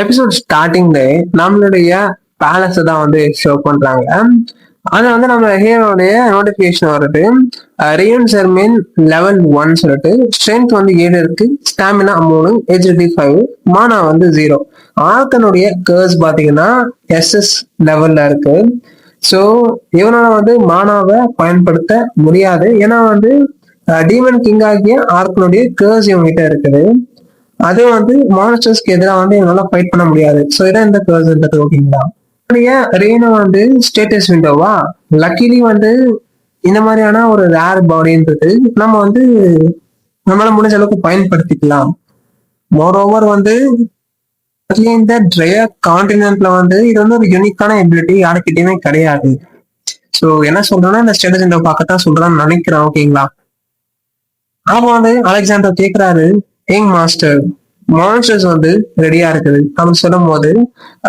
Episode ஸ்டார்டிங்ல நம்மளுடைய palace தான் வந்து ஷோ பண்றாங்க. அது வந்து நம்ம ஹீரோடைய நோட்டிபிகேஷன் வருது. ரியன் செர்மின் லெவல் 1 சொல்லிட்டு ஸ்ட்ரென்த் வந்து 7 இருக்கு, ஸ்டாமினா 3, ஹெச்டி 5, மானா வந்து 0. ஆர்கனுடைய கேர்ஸ் பாத்தீங்கன்னா எஸ்எஸ் லெவல்ல இருக்கு. ஸோ இவனால வந்து மானாவை பயன்படுத்த முடியாது, ஏன்னா வந்து டீமன் கிங் ஆகிய ஆர்கனுடைய கேர்ஸ் இவங்கிட்ட இருக்குது. அது வந்து மான்ஸ்டர்ஸ்க்கு எதிராக வந்து என்னால ஃபைட் பண்ண முடியாது. ஸோ இதான் இந்த பர்சன்ட். ஓகேங்களா? ரீனோ வந்து ஸ்டேட்டஸ் விண்டோவா, லக்கிலி வந்து இந்த மாதிரியான ஒரு ரேர் பாடின்றது நம்ம வந்து நம்மளால முடிஞ்ச அளவுக்கு பயன்படுத்திக்கலாம். மோர் ஓவர் வந்து இந்த ட்ரையர் கான்டினென்ட்ல வந்து இது வந்து ஒரு யூனிக்கான எபிலிட்டி யாருக்கிட்டயுமே கிடையாது. ஸோ என்ன சொல்றேன்னா இந்த ஸ்டேட்டஸ் விண்டோ பார்க்கத்தான் சொல்றான்னு நினைக்கிறேன். ஓகேங்களா? அப்போ வந்து அலெக்சாண்டர் கேட்கிறாரு, யங் மாஸ்டர் மான்ஸ்டர்ஸ் வந்து ரெடியா இருக்குது அப்படின்னு சொல்லும் போது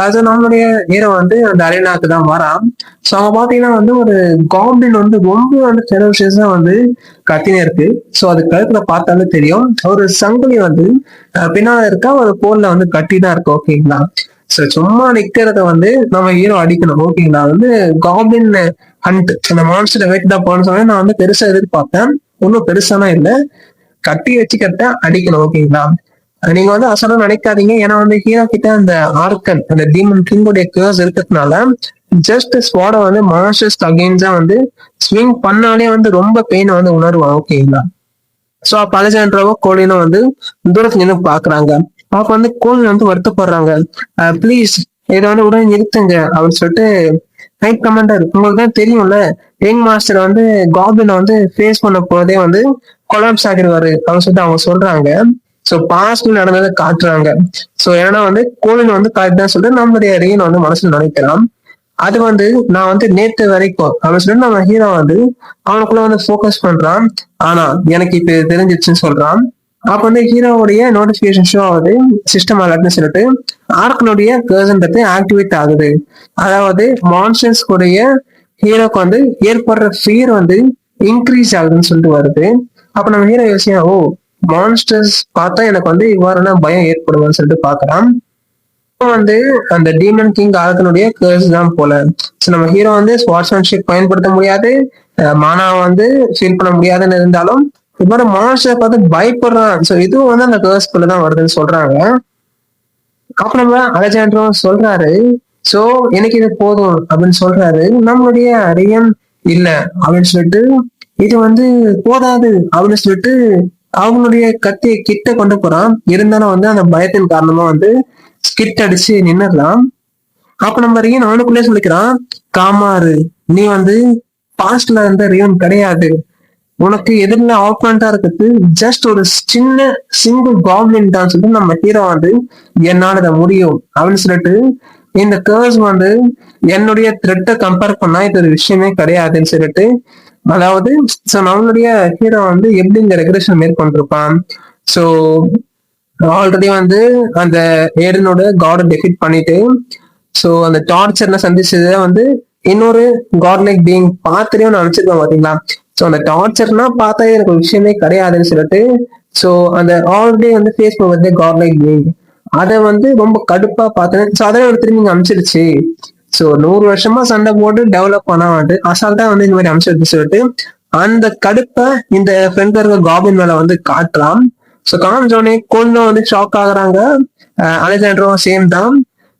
அது நம்மளுடைய ஹீரோ வந்து அந்த அரேனாக்கு தான் வரான். ஸோ அவங்க பாத்தீங்கன்னா வந்து ஒரு காப்ளின் வந்து ரொம்ப வந்து ஃபெரோஷியஸா வந்து கத்தினே இருக்கு. ஸோ அது கழுத்துல பார்த்தாலே தெரியும். ஒரு சங்கிலி வந்து பின்னால இருக்கா, ஒரு போல்ல வந்து கட்டி தான் இருக்கு. ஓகேங்களா? ஸோ சும்மா நிக்கிறத வந்து நம்ம ஹீரோ அடிக்கணும். ஓகேங்களா? வந்து காப்ளின் ஹண்ட் அந்த மான்ஸ்டர் வெயிட் தான் போன சொன்னா நான் வந்து பெருசா எதிர்பார்த்தேன். ஒன்றும் பெருசானா இல்லை, கட்டி வச்சுக்கிட்ட அடிக்கணும். ஓகேங்களா? நீங்க வந்து அசலும் நினைக்காதீங்க, ஏன்னா வந்து ஹீரோ கிட்ட அந்த ஆர்கன் அந்த டீமன் கிங்கோடைய கேர்ஸ் இருக்கிறதுனால ஜஸ்ட் ஸ்வாட வந்து மாஸ்டர்ஸ் அகெயின்ஸ்டா வந்து ஸ்விங் பண்ணாலே வந்து ரொம்ப பெயின் வந்து உணர்வான். ஓகேங்களா? சோ அப்ப அலெக்சாண்ட்ராவோ கோலினோ வந்து தூரத்துல நின்று பாக்குறாங்க. அப்ப வந்து கோலின் வந்து வருத்தப்படுறாங்க, ப்ளீஸ் இதை வந்து உடனே நிறுத்துங்க அப்படின்னு சொல்லிட்டு. நைட் கமாண்டர், உங்களுக்கு தான் தெரியும்ல, யங் மாஸ்டர் வந்து காப்ளினை வந்து ஃபேஸ் பண்ண போதே வந்து கொலாப்ஸ் ஆகிடுவாரு அப்படின்னு சொல்லிட்டு அவங்க சொல்றாங்க. சோ பாஸ்ட்ல நடந்ததை காட்டுறாங்க. சோ ஏன்னா வந்து கோலின் வந்து கரெக்ட் தான் சொல்லிட்டு நம்மளுடைய ரீன் வந்து மனசுல நினைக்கலாம். அது வந்து நான் வந்து நேத்து வரைக்கும் அப்படின்னு சொல்லிட்டு நம்ம ஹீரோ வந்து அவனுக்குள்ள வந்து ஃபோக்கஸ் பண்றான். ஆனா எனக்கு இப்ப தெரிஞ்சிச்சுன்னு சொல்றான். அப்ப வந்து ஹீரோவுடைய நோட்டிபிகேஷன் ஷோ ஆகுது சிஸ்டம் அலர்ட்னு சொல்லிட்டு. ஆர்க்கனுடைய கர்சன்றது ஆக்டிவேட் ஆகுது. அதாவது மான்ஸ்டர்ஸ் கூடிய ஹீரோக்கு வந்து ஏற்படுற ஃபியர் வந்து இன்க்ரீஸ் ஆகுதுன்னு சொல்லிட்டு வருது. அப்ப நம்ம ஹீரோ யோசியா, ஓ மான்ஸ்டர்ஸ் பார்த்தா எனக்கு வந்து இவ்வாறான பயம் ஏற்படுவான்னு சொல்லிட்டு பாக்குறான். வந்து அந்த டீமன் கிங் ஆர்கனுடைய கேர்ஸ் தான் போல. நம்ம ஹீரோ வந்து ஸ்வாட்ஸ்மேன்ஷிப் பயன்படுத்த முடியாது, மானா வந்து ஃபீல் பண்ண முடியாதுன்னு இருந்தாலும் இவ்வாறு மான்ஸ்டரை பார்த்து பயப்படுறான். ஸோ இதுவும் வந்து அந்த கேர்ஸ்குள்ள தான் வருதுன்னு சொல்றாங்க. அப்ப நம்ம அலெக்சாண்ட்ரோ சொல்றாரு, சோ எனக்கு இது போதும் அப்படின்னு சொல்றாரு. நம்மளுடைய ரியன் இல்ல அப்படின்னு சொல்லிட்டு, இது வந்து போதாது அப்படின்னு சொல்லிட்டு அவங்களுடைய கத்தியை கிட்ட கொண்டு போறான். இருந்தாலும் வந்து அந்த பயத்தின் காரணமா வந்து ஸ்கிட் அடிச்சு நின்னுடலாம். அப்ப நம்ம ரியன் அவனுக்குள்ளே சொல்லிக்கிறான், காமாறு நீ வந்து பாஸ்ட்ல இருந்த ரியன் கிடையாது, உனக்கு எதிரில ஆப்பனண்டா இருக்கிறது ஜஸ்ட் ஒரு சின்ன சிங்கிள் காப்ளின் தான் சொல்லிட்டு நம்ம ஹீரோ வந்து என்னால இதை முடியும் அப்படின்னு சொல்லிட்டு, இந்த கேர்ஸ் வந்து என்னுடைய த்ரெட்டை கம்பேர் பண்ணா இது ஒரு விஷயமே கிடையாதுன்னு சொல்லிட்டு, அதாவது நம்மளுடைய ஹீரோ வந்து எப்படி இந்த ரெகுலேஷன் மேற்கொண்டிருப்பான். ஸோ ஆல்ரெடி வந்து அந்த ஏடனோட காடை டெஃபிட் பண்ணிட்டு, ஸோ அந்த டார்ச்சர்ல சந்திச்சதை வந்து இன்னொரு காட் லைக் பீயிங் பார்த்துட்டே நான் நினைச்சிருக்கேன் பாத்தீங்களா. ஸோ அந்த டார்ச்சர்னா பார்த்தா எனக்கு ஒரு விஷயமே கிடையாதுன்னு சொல்லிட்டு, ஸோ அந்த ஆல்ரெடி வந்து ஃபேஸ் பண்ணுறது காட் லைக் பீயிங் அதை வந்து ரொம்ப கடுப்பா பார்த்தேன். ஸோ அதை திரும்பி இங்க அனுப்பிச்சிருச்சு. ஸோ 100 வருஷமா சண்டை போட்டு டெவலப் பண்ணா வந்து அசால்ட்டா வந்து இந்த மாதிரி அனுப்பிச்சிருச்சு சொல்லிட்டு அந்த கடுப்பை இந்த ஃப்ரெண்ட்ல இருக்க காபின் மேல வந்து காட்டுறான். ஸோ காமிச்சோடனே கொஞ்சம் வந்து ஷாக் ஆகுறாங்க. அலெக்சாண்ட்ரோ சேம் தான்.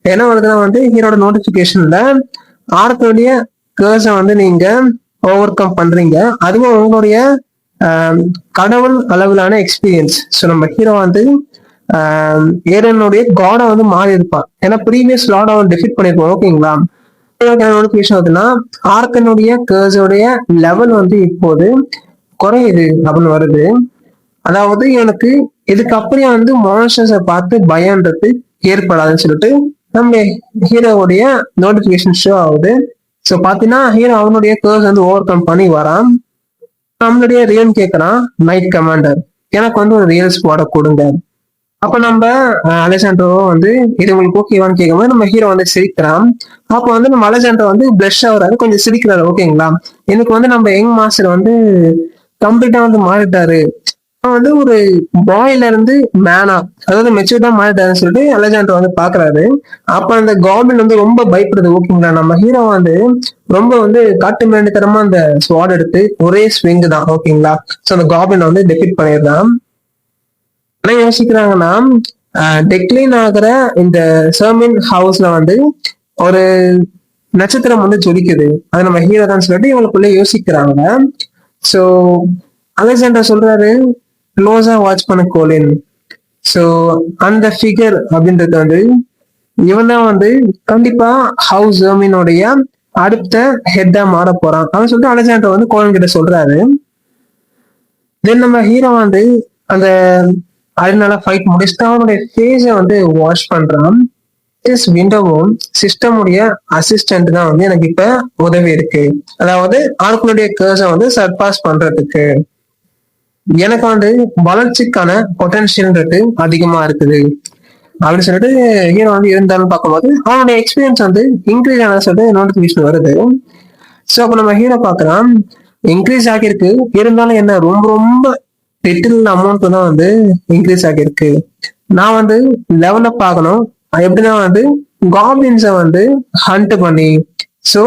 என்ன வருதுன்னா வந்து ஹீரோட நோட்டிபிகேஷன்ல ஆர்த்தோடைய கேர்ஸை வந்து நீங்க ஓவர் கம் பண்றீங்க, அதுவும் உங்களுடைய கடவுள் அளவிலான எக்ஸ்பீரியன்ஸ். ஸோ நம்ம ஹீரோ வந்து ஏரனுடைய காடை வந்து மாறி இருப்பான், ஏன்னா ப்ரீவியஸ் லார்ட் அவன் டெஃபிட் பண்ணிருப்பான். ஓகேங்களா? நோட்டிபிகேஷன் வருதுன்னா ஆர்க்கனுடைய கேர்ஸோடைய லெவல் வந்து இப்போது குறையுது அப்படின்னு வருது. அதாவது எனக்கு இதுக்கு அப்படியே வந்து மான்ஸ்டர்ஸை பார்த்து பயம்ன்றது ஏற்படாதுன்னு சொல்லிட்டு நம்ம ஹீரோவுடைய நோட்டிபிகேஷன் ஷோ ஆகுது. ஸோ பாத்தீங்கன்னா ஹீரோ அவனுடைய கேர்ஸ் வந்து ஓவர் கம் பண்ணி வரான். நம்மளுடைய ரியல் கேட்கறான், நைட் கமாண்டர் எனக்கு வந்து ஒரு ரியல் ஸ்குவாட கொடுங்க. அப்ப நம்ம அலெக்சாண்ட்ரோ வந்து இது உங்களுக்கு ஓகேவான்னு கேட்கும்போது நம்ம ஹீரோ வந்து சிரிக்கிறான். அப்ப வந்து நம்ம அலெக்சாண்ட்ரோ வந்து பிளஷ் ஆகுறாரு, கொஞ்சம் சிரிக்கிறாரு. ஓகேங்களா? எனக்கு வந்து நம்ம யங் மாஸ்டர் வந்து கம்ப்ளீட்டா வந்து மாறிட்டாரு, அவன் வந்து ஒரு பாய்ல இருந்து மேனா, அதாவது மெச்சூர்டா மாறிட்டாருன்னு சொல்லிட்டு அலெக்சாண்டர் வந்து பாக்குறாரு. அப்ப அந்த காப்ளின் வந்து ரொம்ப பயப்படுது. ஓகேங்களா, நம்ம ஹீரோ வந்து ரொம்ப வந்து காட்டு மிராண்டித்தனமா அந்த ஸ்வாட் எடுத்து ஒரே ஸ்விங் தான். ஓகேங்களா, சோ அந்த காப்ளின் வந்து டெஃபிட் பண்ணிடுறான். என்ன யோசிக்கிறாங்கன்னா, டெக்ளைன் ஆகிற இந்த சர்மின் ஹவுஸ்ல வந்து ஒரு நட்சத்திரம் வந்து ஜொலிக்குது, அது நம்ம ஹீரோ தான் சொல்லிட்டு இவங்களுக்குள்ள யோசிக்கிறாங்க. சோ அலெக்சாண்டர் சொல்றாரு, க்ளோஸா வாட்ச் பண்ண கோலின். சோ அந்த ஃபிகர் அப்படின்றது வந்து இவன் தான் வந்து கண்டிப்பா ஹவுஸ் ஜெர்மினோடைய அடுத்த ஹெட்டா மாற போறான் அப்படின்னு சொல்லிட்டு அலெக்சாண்டர் வந்து கோலின் கிட்ட சொல்றாரு. தென் நம்ம ஹீரோ வந்து அந்த அதனால ஃபைட் முடிச்சுட்டு அவனுடைய ஃபேஸை வந்து வாஷ் பண்றான். விண்டோவும் சிஸ்டம் உடைய அசிஸ்டன்ட் தான் வந்து எனக்கு இப்ப உதவி இருக்கு, அதாவது ஆட்களுடைய கர்ஸை வந்து சர்பாஸ் பண்றதுக்கு. எனக்கு வந்து வளர்ச்சிக்கான பொட்டன்ஷியல்ன்றது அதிகமா இருக்குது அப்படின்னு சொல்லிட்டு ஹீரோ வந்து இருந்தாலும் பார்க்கும்போது அவனுடைய எக்ஸ்பீரியன்ஸ் வந்து இன்க்ரீஸ் ஆன சொல்லிட்டு நோட்டிபிகேஷன் வருது. ஸோ அப்போ நம்ம ஹீரோ பார்க்கலாம், இன்க்ரீஸ் ஆகியிருக்கு, இருந்தாலும் என்ன ரொம்ப ரொம்ப லிட்டில் அமௌண்ட் தான் வந்து இன்க்ரீஸ் ஆகியிருக்கு. நான் வந்து லெவலப் ஆகணும், எப்படின்னா வந்து காப்ளின்ஸை வந்து ஹண்ட் பண்ணி, சோ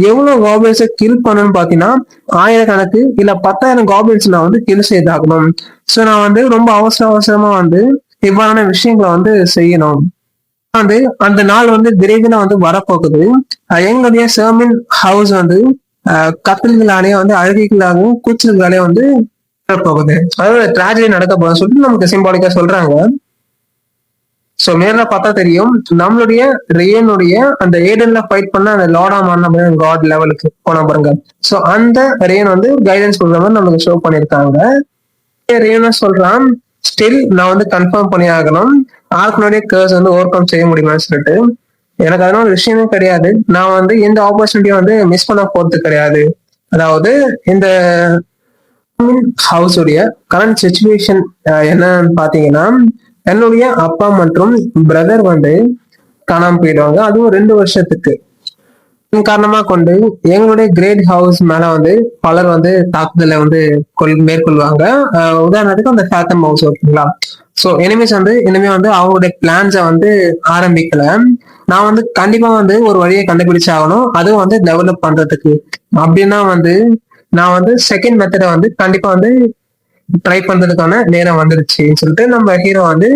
எவ்வளவு காப்ளின்ஸை கில் பண்ணணும்னு பாத்தீங்கன்னா 1000 கணக்கு இல்ல 10,000 காப்ளின்ஸ் நான் வந்து கில் செய்தாகணும். சோ நான் வந்து ரொம்ப அவசரமா வந்து இவ்வாறான விஷயங்களை வந்து செய்யணும். வந்து அந்த நாள் வந்து விரைவில் வந்து வரப்போகுது. எங்களுடைய சர்மின் ஹவுஸ் வந்து கப்பல்களாலேயே வந்து அழுகைகளாகவும் கூச்சல்களாலேயே வந்து போகுது, அதாவது டிராஜடி நடக்க போகுதுன்னு சொல்லிட்டு நமக்கு சிம்பாலிக்கா சொல்றாங்க. சோ நேர்ல பார்த்தா தெரியும், நம்மளுடைய ரேனுடைய அந்த ஏடன்ல ஃபைட் பண்ண அந்த லார்டா மாறின காட் லெவலுக்கு போன பாருங்க. சோ அந்த ரேன் வந்து கைடன்ஸ் கொடுக்குற மாதிரி நமக்கு ஷோ பண்ணிருக்காங்க. ரேன சொல்றான், ஸ்டில் நான் வந்து கன்ஃபார்ம் பண்ணி ஆகணும், ஆர்க்குனுடைய கர்ஸ் வந்து ஓவர் கம் செய்ய முடியுமான்னு சொல்லிட்டு. எனக்கு அதனால ஒரு விஷயமே கிடையாது, நான் வந்து எந்த ஆப்பர்ச்சுனிட்டியும் வந்து மிஸ் பண்ண போறது கிடையாது. அதாவது இந்த ஹவுஸ் உடைய கரண்ட் சுச்சுவேஷன் என்னன்னு பாத்தீங்கன்னா, என்னுடைய அப்பா மற்றும் பிரதர் வந்து காணாம போயிடுவாங்க, அதுவும் 2 வருஷத்துக்கு. காரணமா கொண்டு எங்களுடைய கிரேட் ஹவுஸ் மேல வந்து பலர் வந்து தாக்குதலை வந்து மேற்கொள்வாங்க. உதாரணத்துக்கு அந்த ஃபேத்தம் ஹவுஸ். ஓகேங்களா, சோ எனிமீஸ் வந்து இனிமே வந்து அவங்களுடைய பிளான்ஸை வந்து ஆரம்பிக்கல. நான் வந்து கண்டிப்பா வந்து ஒரு வழியை கண்டுபிடிச்சாகணும், அதுவும் வந்து டெவலப் பண்றதுக்கு. அப்படின்னா வந்து நான் வந்து செகண்ட் மெத்தடை வந்து கண்டிப்பா வந்து ட்ரை பண்றதுக்கான நேரம் வந்துருச்சுன்னு சொல்லிட்டு நம்ம ஹீரோ வந்து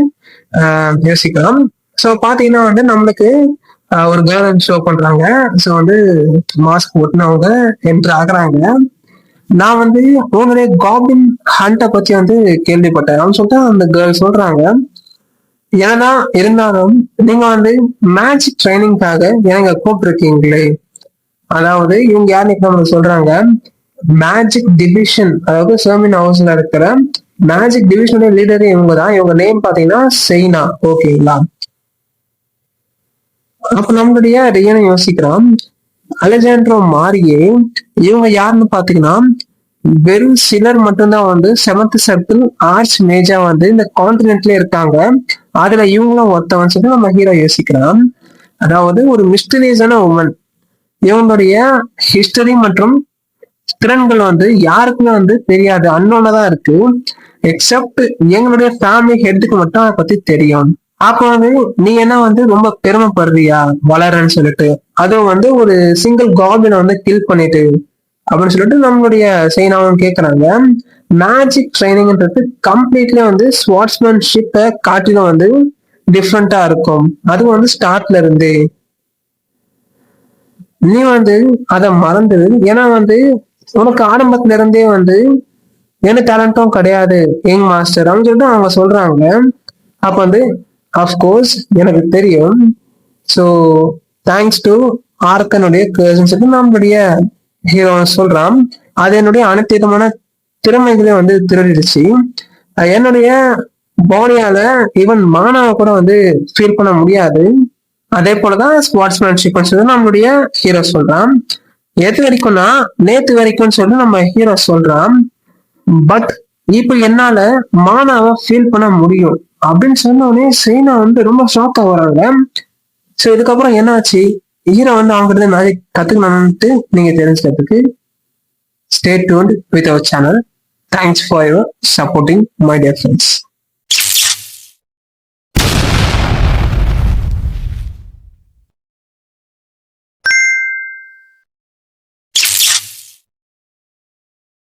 யோசிக்கலாம். ஸோ பாத்தீங்கன்னா வந்து நம்மளுக்கு ஒரு கேர்ள் ஷோ பண்றாங்க. ஸோ வந்து மாஸ்க் ஒட்டினவங்க என்ட்ரு ஆகுறாங்க. நான் வந்து உங்களுடைய காப்ளின் ஹண்டை பத்தி வந்து கேள்விப்பட்டேன் அப்படின்னு சொல்லிட்டு அந்த கேர்ள் சொல்றாங்க. ஏன்னா இருந்தாலும் நீங்க வந்து மேஜிக் ட்ரைனிங்காக எனக்கு கூப்பிட்டுருக்கீங்களே, அதாவது இவங்க யாருன்னு நம்மளுக்கு சொல்றாங்க, மேஜிக் டிவிஷன், அதாவது சர்மின் ஹவுஸ்ல இருக்கிற மேஜிக் டிவிஷனுடைய லீடரே இவங்க தான். இவங்க நேம் பாத்தீங்கன்னா செயினா. ஓகேங்களா, அப்ப நம்மளுடைய ரியனை யோசிக்கிறோம், அலெக்சாண்ட்ரோ மாரியே இவங்க யாருன்னு பாத்தீங்கன்னா வெறும் சிலர் மட்டும்தான் வந்து 7th சர்க்கிள் ஆர்ச் மேஜா வந்து இந்த கான்டினென்ட்ல இருக்காங்க, அதுல இவங்களும் ஒருத்தவன் சொல்லி நம்ம ஹீரோ யோசிக்கிறான். அதாவது ஒரு மிஸ்டீரியஸான உமன், இவங்களுடைய ஹிஸ்டரி மற்றும் திறன்கள் வந்து யாருக்குமே வந்து தெரியாது, அன்னோனா தான் இருக்கு. எக்ஸப்ட் எங்களுடைய ஃபேமிலி ஹெட்டுக்கு மட்டும் அதை பத்தி தெரியும். அப்ப வந்து நீ என்ன வந்து ரொம்ப பெருமைப்படுறியா வளரன்னு சொல்லிட்டு, அதுவும் வந்து ஒரு சிங்கிள் காப்ளினை வந்து கில் பண்ணிட்டு அப்படின்னு சொல்லிட்டு நம்மளுடைய சைனாவும் கேட்கறாங்க. மேஜிக் ட்ரைனிங்ன்றது கம்ப்ளீட்லி வந்து ஸ்வாட்ஸ்மேன்ஷிப்பை காட்டிலும் வந்து டிஃப்ரெண்டா இருக்கும், அதுவும் வந்து ஸ்டார்ட்ல இருந்து. நீ வந்து அதை மறந்துடு, ஏன்னா வந்து உனக்கு ஆரம்பத்துல இருந்தே வந்து எந்த டேலண்டும் கிடையாது யங் மாஸ்டர் அப்படின்னு சொல்லிட்டு அவங்க சொல்றாங்க. அப்ப வந்து அஃப்கோர்ஸ் எனக்கு தெரியும், ஸோ தேங்க்ஸ் டு ஆர்கனுடைய கர்ஸ்ன்னு சொல்லிட்டு நம்மளுடைய ஹீரோ சொல்றான். அது என்னுடைய அனைத்து விதமான திறமைகளையும் வந்து திருடிடுச்சு, என்னுடைய பாடியால ஈவன் மானாவை கூட வந்து ஃபீல் பண்ண முடியாது. அதே போலதான் ஸ்போர்ட்ஸ்மேன்ஷிப் சொல்லி நம்மளுடைய ஹீரோ சொல்றான். எது வரைக்கும்னா நேத்து வரைக்கும் சொல்லி நம்ம ஹீரோ சொல்றான். பட் இப்ப என்னால மானாவை ஃபீல் பண்ண முடியும் அப்படின்னு சொன்ன உடனே சைனா வந்து ரொம்ப ஷாக் ஆகுறாங்க. ஸோ இதுக்கப்புறம் என்னாச்சு, ஹீரோ வந்து அவங்க கிட்ட மேஜிக் கத்துக்கணும்னு நீங்க தெரிஞ்சுக்கிறதுக்கு stay tuned with our channel. Thanks for your supporting my dear friends.